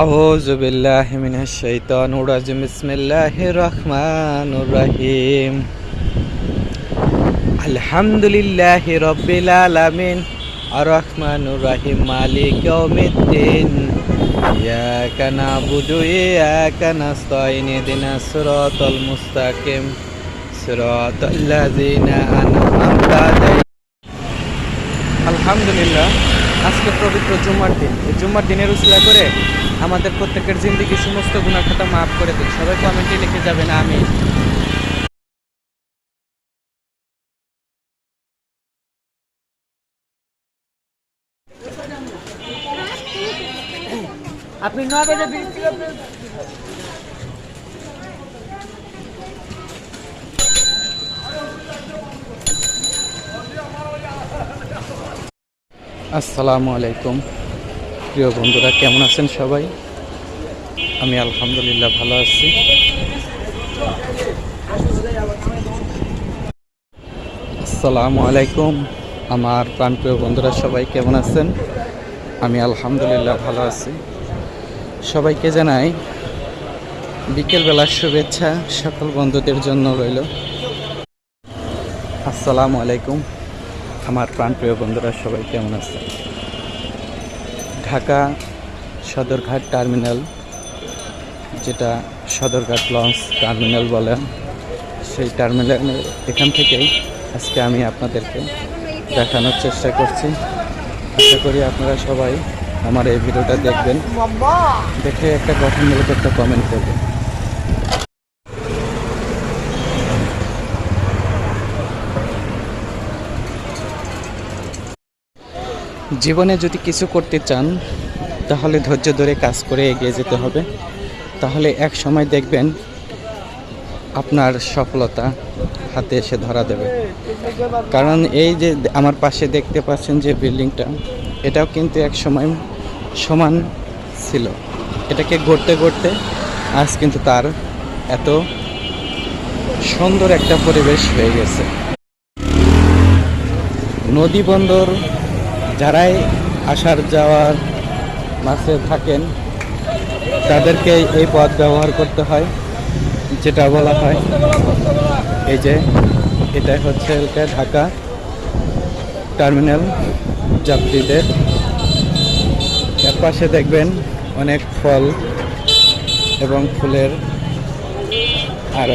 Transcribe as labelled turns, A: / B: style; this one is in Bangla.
A: আউযু বিল্লাহি মিনাশ শাইতানির রাজিম বিসমিল্লাহির রহমানির রহিম আলহামদুলিল্লাহি রাব্বিল আলামিন আর রহমানির রহিম মালিক ইয়াউমিদ্দিন ইয়াকা না'বুদু ওয়া ইয়াকা নাস্তাঈন ইহদিনাস সিরাতাল মুস্তাকিম সিরাতাল লাযিনা আন'আমতা আলাইহিম। আলহামদুলিল্লাহ, আজকে পবিত্র জুম্মার দিন। এই জুম্মার দিনের উসিলা করে আমাদের প্রত্যেকের জিন্দেগি সমস্ত গুনাহ খাতা মাফ করে দিন। সবাই কমেন্টে লিখে যাবেন আমিন। আপনি 9 বাজে আসসালামু আলাইকুম প্রিয় বন্ধুরা, কেমন আছেন সবাই? আমি আলহামদুলিল্লাহ ভালো আছি। আসসালামু আলাইকুম আমার প্রাণপ্রিয় বন্ধুরা, সবাই কেমন আছেন? আমি আলহামদুলিল্লাহ ভালো আছি। সবাইকে জানাই বিকেলবেলার শুভেচ্ছা সকল বন্ধুদের জন্য রইল। আসসালামু আলাইকুম আমার প্রাণপ্রিয় বন্ধুরা, সবাই কেমন আছেন? ঢাকা সদরঘাট টার্মিনাল, যেটা সদরঘাট লঞ্চ টার্মিনাল বলেন, সেই টার্মিনালের এখান থেকেই আজকে আমি আপনাদেরকে দেখানোর চেষ্টা করছি। আশা করি আপনারা সবাই আমার এই ভিডিওটা দেখবেন, দেখে একটা গঠনমূলক একটা কমেন্ট করবেন। জীবনে যদি কিছু করতে চান তাহলে ধৈর্য ধরে কাজ করে এগিয়ে যেতে হবে, তাহলে এক সময় দেখবেন আপনার সফলতা হাতে এসে ধরা দেবে। কারণ এই যে আমার পাশে দেখতে পাচ্ছেন যে বিল্ডিংটা, এটাও কিন্তু এক সময় সমান ছিল। এটাকে গড়তে গড়তে আজ কিন্তু তার এত সুন্দর একটা পরিবেশ হয়ে গেছে। নদী বন্দর যারাই আসার যাওয়ার মাঝে থাকেন তাদেরকে এই পথ ব্যবহার করতে হয়, যেটা বলা হয় এই যে এটাই হচ্ছে ঢাকা টার্মিনাল যাত্রীদের। এর পাশে দেখবেন অনেক ফল এবং ফুলের